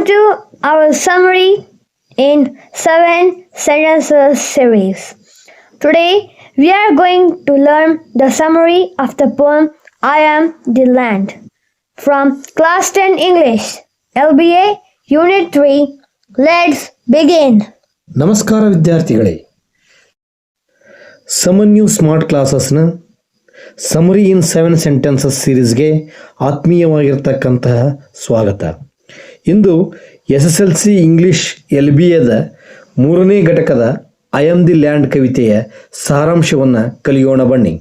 Welcome to our summary in 7 sentences series. Today we are going to learn the summary of the poem I Am the Land from Class 10 English, LBA Unit 3. Let's begin. ನಮಸ್ಕಾರ ವಿದ್ಯಾರ್ಥಿಗಳೇ, ಸಮನ್ಯು smart ಕ್ಲಾಸಸ್ನ summary ಇನ್ 7 sentences ಸೀರೀಸ್ಗೆ ಆತ್ಮೀಯವಾಗಿರ್ತಕ್ಕಂತಹ ಸ್ವಾಗತ. ಇಂದು SSLC English LBAದ 3ನೇ ಘಟಕದ I am the land ಕವಿತೆಯ ಸಾರಾಂಶವನ್ನು ಕಲಿಯೋಣ ಬನ್ನಿ.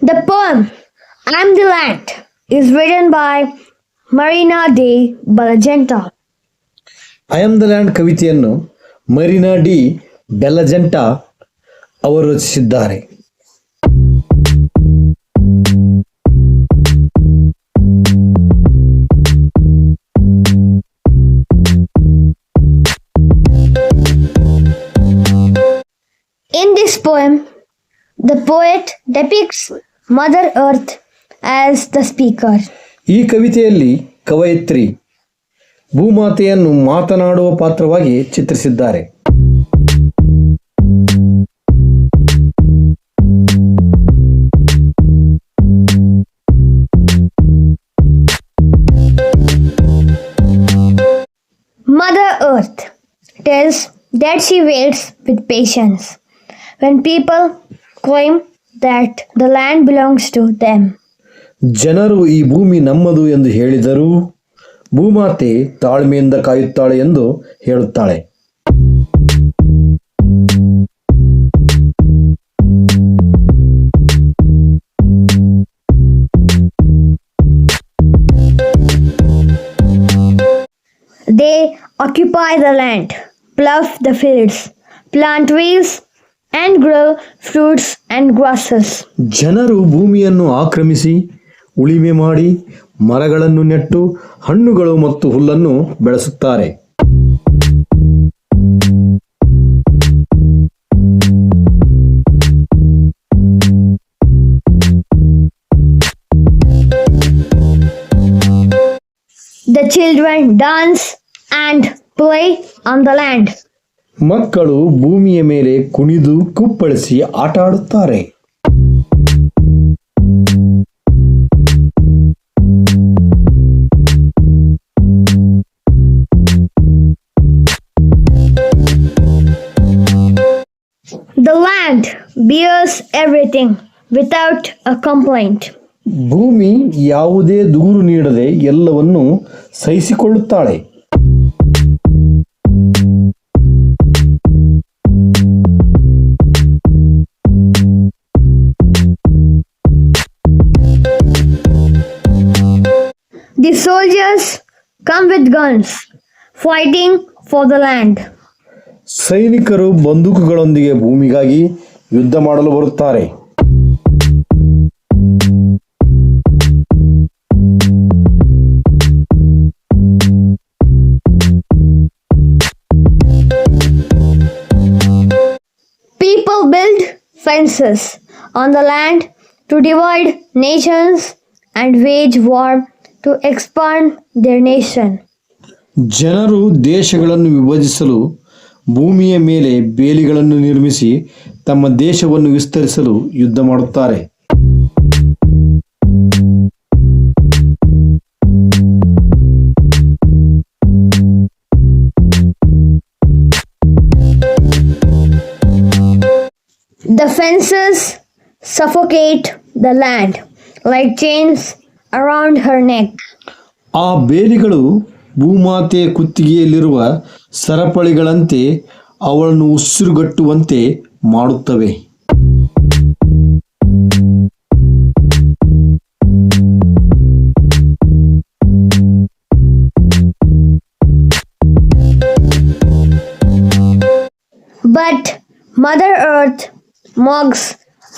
The poem I Am the Land is written by Marina D. Belagenta. I am the land ಕವಿತೆಯನ್ನು ಮರಿನಾ ಡಿ ಬೆಲಜೆಂಟಾ ಅವರು ರಚಿಸಿದ್ದಾರೆ. In this poem, the poet depicts Mother Earth as the speaker. ಈ ಕವಿತೆಯಲ್ಲಿ ಕವಯಿತ್ರಿ ಭೂಮಾತೆಯನ್ನು ಮಾತನಾಡುವ ಪಾತ್ರವಾಗಿ ಚಿತ್ರಿಸಿದ್ದಾರೆ. Mother Earth tells that she waits with patience when people claim that the land belongs to them. ಜನರು ಈ ಭೂಮಿ ನಮ್ಮದು ಎಂದು ಹೇಳಿದರೂ ಭೂಮಾತೆ ತಾಳ್ಮೆಯಿಂದ ಕಾಯುತ್ತಾಳೆ ಎಂದು ಹೇಳುತ್ತಾಳೆ. They occupy the land, plough the fields, plant trees, and grow fruits and grasses. ಜನರು ಭೂಮಿಯನ್ನು ಆಕ್ರಮಿಸಿ ಉಳಿಮೆ ಮಾಡಿ ಮರಗಳನ್ನು ನೆಟ್ಟು ಹಣ್ಣುಗಳು ಮತ್ತು ಹುಲ್ಲನ್ನು ಬೆಳೆಸುತ್ತಾರೆ. The children dance and play on the land. ಮಕ್ಕಳು ಭೂಮಿಯ ಮೇಲೆ ಕುಣಿದು ಕುಪ್ಪಳಿಸಿ ಆಟ ಆಡುತ್ತಾರೆ. The land bears everything without a complaint. ಭೂಮಿ ಯಾವುದೇ ದೂರು ನೀಡದೆ ಎಲ್ಲವನ್ನು ಸಹಿಸಿಕೊಳ್ಳುತ್ತಾಳೆ. The soldiers come with guns, fighting for the land. ಸೈನಿಕರು ಬಂದೂಕುಗಳೊಂದಿಗೆ ಭೂಮಿಗಾಗಿ ಯುದ್ಧ ಮಾಡಲು ಬರುತ್ತಾರೆ. People build fences on the land to divide nations and wage war to expand their nation. ಜನರು ದೇಶಗಳನ್ನು ವಿಭಜಿಸಲು ಭೂಮಿಯ ಮೇಲೆ ಬೇಲಿಗಳನ್ನು ನಿರ್ಮಿಸಿ ತಮ್ಮ ದೇಶವನ್ನು ವಿಸ್ತರಿಸಲು ಯುದ್ಧ ಮಾಡುತ್ತಾರೆ. The fences suffocate the land like chains around her neck. ಆ ಬೇಲಿಗಳು ಭೂಮಾತೆಯ ಕುತ್ತಿಗೆಯಲ್ಲಿರುವ ಸರಪಳಿಗಳಂತೆ ಅವಳನ್ನು ಉಸಿರುಗಟ್ಟುವಂತೆ ಮಾಡುತ್ತವೆ. But Mother Earth mocks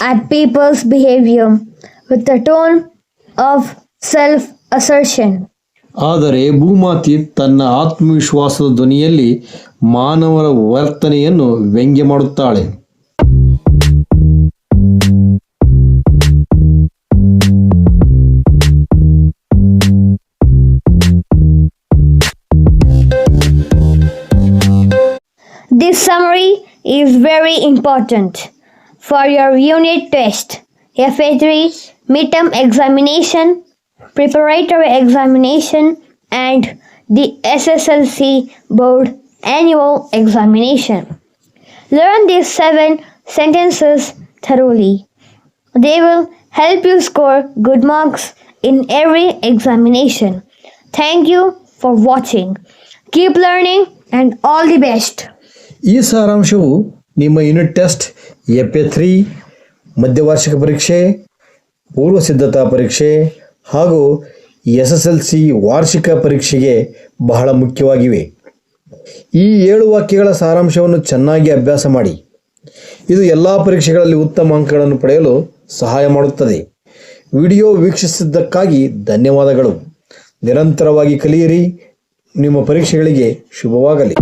at people's behavior with a tone of self-assertion. ಆದರೆ ಭೂಮಾತೆ ತನ್ನ ಆತ್ಮವಿಶ್ವಾಸದ ಧ್ವನಿಯಲ್ಲಿ ಮಾನವರ ವರ್ತನೆಯನ್ನು ವ್ಯಂಗ್ಯ ಮಾಡುತ್ತಾಳೆ. This summary is very important for your unit test, FA3, midterm examination, preparatory examination, and the SSLC board annual examination. Learn these 7 sentences thoroughly. They will help you score good marks in every examination. Thank you for watching. Keep learning and all the best. ಈ ಸಾರಾಂಶವು ನಿಮ್ಮ unit test FA3, ಮಧ್ಯವಾರ್ಷಿಕ ಪರೀಕ್ಷೆ, ಪೂರ್ವ ಸಿದ್ಧತಾ ಪರೀಕ್ಷೆ ಹಾಗೂ SSLC ವಾರ್ಷಿಕ ಪರೀಕ್ಷೆಗೆ ಬಹಳ ಮುಖ್ಯವಾಗಿವೆ. ಈ 7 ವಾಕ್ಯಗಳ ಸಾರಾಂಶವನ್ನು ಚೆನ್ನಾಗಿ ಅಭ್ಯಾಸ ಮಾಡಿ. ಇದು ಎಲ್ಲ ಪರೀಕ್ಷೆಗಳಲ್ಲಿ ಉತ್ತಮ ಅಂಕಗಳನ್ನು ಪಡೆಯಲು ಸಹಾಯ ಮಾಡುತ್ತದೆ. ವಿಡಿಯೋ ವೀಕ್ಷಿಸಿದ್ದಕ್ಕಾಗಿ ಧನ್ಯವಾದಗಳು. ನಿರಂತರವಾಗಿ ಕಲಿಯಿರಿ. ನಿಮ್ಮ ಪರೀಕ್ಷೆಗಳಿಗೆ ಶುಭವಾಗಲಿ.